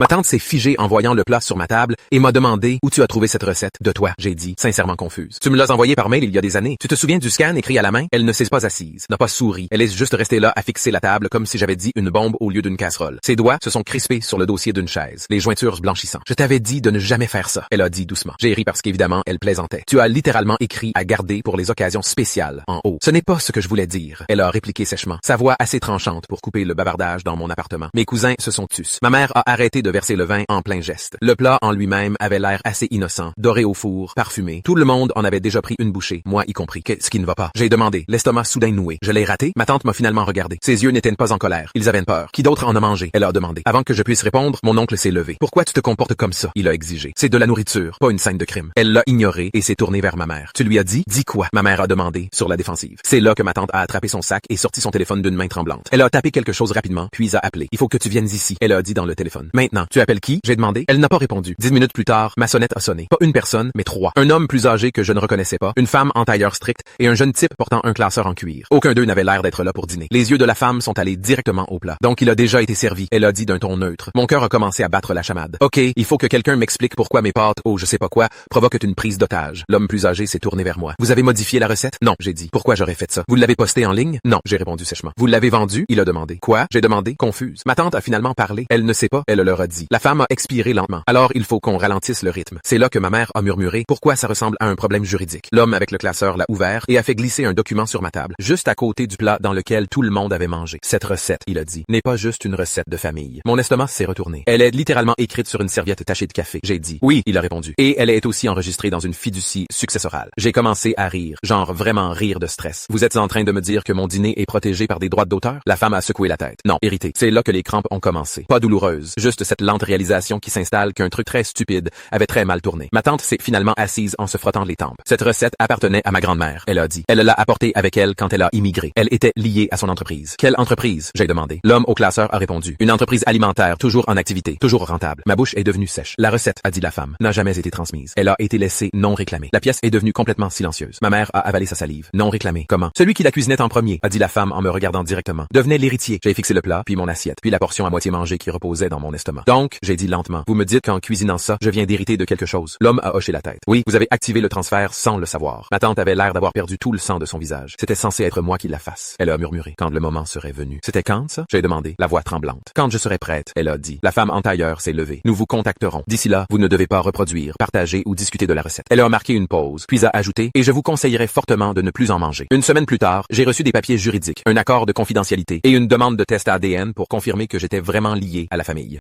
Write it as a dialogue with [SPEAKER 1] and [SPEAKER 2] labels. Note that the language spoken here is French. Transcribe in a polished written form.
[SPEAKER 1] Ma tante s'est figée en voyant le plat sur ma table et m'a demandé où tu as trouvé cette recette de toi, j'ai dit, sincèrement confuse. Tu me l'as envoyé par mail il y a des années. Tu te souviens du scan écrit à la main? Elle ne s'est pas assise, n'a pas souri. Elle est juste restée là à fixer la table comme si j'avais dit une bombe au lieu d'une casserole. Ses doigts se sont crispés sur le dossier d'une chaise, les jointures blanchissant. Je t'avais dit de ne jamais faire ça, elle a dit doucement. J'ai ri parce qu'évidemment, elle plaisantait. Tu as littéralement écrit à garder pour les occasions spéciales, en haut. Ce n'est pas ce que je voulais dire, elle a répliqué sèchement, sa voix assez tranchante pour couper le bavardage dans mon appartement. Mes cousins se sont tus. Ma mère a arrêté de verser le vin en plein geste. Le plat en lui-même avait l'air assez innocent, doré au four, parfumé. Tout le monde en avait déjà pris une bouchée, moi y compris. Qu'est-ce qui ne va pas? J'ai demandé, l'estomac soudain noué. Je l'ai raté? Ma tante m'a finalement regardé. Ses yeux n'étaient pas en colère. Ils avaient peur. Qui d'autre en a mangé? Elle a demandé. Avant que je puisse répondre, mon oncle s'est levé. Pourquoi tu te comportes comme ça? Il a exigé. C'est de la nourriture, pas une scène de crime. Elle l'a ignoré et s'est tournée vers ma mère. Tu lui as dit? Dis quoi? Ma mère a demandé, sur la défensive. C'est là que ma tante a attrapé son sac et sorti son téléphone d'une main tremblante. Elle a tapé quelque chose rapidement, puis a appelé. Il faut que tu viennes ici. Elle a dit dans le téléphone. Maintenant, tu appelles qui? J'ai demandé. Elle n'a pas répondu. 10 minutes plus tard, ma sonnette a sonné. Pas une personne, mais 3. Un homme plus âgé que je ne reconnaissais pas, une femme en tailleur strict et un jeune type portant un classeur en cuir. Aucun d'eux n'avait l'air d'être là pour dîner. Les yeux de la femme sont allés directement au plat. Donc il a déjà été servi. Elle a dit d'un ton neutre. Mon cœur a commencé à battre la chamade. OK, il faut que quelqu'un m'explique pourquoi mes pâtes, je sais pas quoi, provoquent une prise d'otage. L'homme plus âgé s'est tourné vers moi. Vous avez modifié la recette? Non, j'ai dit. Pourquoi j'aurais fait ça? Vous l'avez posté en ligne? Non, j'ai répondu sèchement. Vous l'avez vendu? Il a demandé. Quoi? J'ai demandé, confuse. Ma tante a finalement parlé. Elle ne sait pas, elle leur a dit. La femme a expiré lentement. Alors il faut qu'on ralentisse le rythme. C'est là que ma mère a murmuré. Pourquoi ça ressemble à un problème juridique? L'homme avec le classeur l'a ouvert et a fait glisser un document sur ma table, juste à côté du plat dans lequel tout le monde avait mangé. Cette recette, il a dit, n'est pas juste une recette de famille. Mon estomac s'est retourné. Elle est littéralement écrite sur une serviette tachée de café. J'ai dit, oui, il a répondu. Et elle est aussi enregistrée dans une fiducie successorale. J'ai commencé à rire, genre vraiment rire de stress. Vous êtes en train de me dire que mon dîner est protégé par des droits d'auteur? La femme a secoué la tête. Non, irritée. C'est là que les crampes ont commencé. Pas douloureuse, juste cette lente réalisation qui s'installe qu'un truc très stupide avait très mal tourné. Ma tante s'est finalement assise en se frottant les tempes. Cette recette appartenait à ma grand-mère, elle a dit. Elle l'a apportée avec elle quand elle a immigré. Elle était liée à son entreprise. Quelle entreprise? J'ai demandé. L'homme au classeur a répondu. Une entreprise alimentaire, toujours en activité, toujours rentable. Ma bouche est devenue sèche. La recette, a dit la femme, n'a jamais été transmise. Elle a été laissée non réclamée. La pièce est devenue complètement silencieuse. Ma mère a avalé sa salive. Non réclamée. Comment? Celui qui la cuisinait en premier, a dit la femme en me regardant directement. Devenait l'héritier. J'ai fixé le plat, puis mon assiette, puis la portion à moitié mangée qui reposait dans mon estomac. Donc, j'ai dit lentement. Vous me dites qu'en cuisinant ça, je viens d'hériter de quelque chose. L'homme a hoché la tête. Oui, vous avez activé le transfert sans le savoir. Ma tante avait l'air d'avoir perdu tout le sang de son visage. C'était censé être moi qui la fasse. Elle a murmuré. Quand le moment serait venu. C'était quand, ça? J'ai demandé, la voix tremblante. Quand je serai prête, elle a dit. La femme en tailleur s'est levée. Nous vous contacterons. D'ici là, vous ne devez pas reproduire, partager ou discuter de la recette. Elle a marqué une pause, puis a ajouté, et je vous conseillerais fortement de ne plus en manger. Une semaine plus tard, j'ai reçu des papiers juridiques, un accord de confidentialité et une demande de test ADN pour confirmer que j'étais vraiment lié à la famille.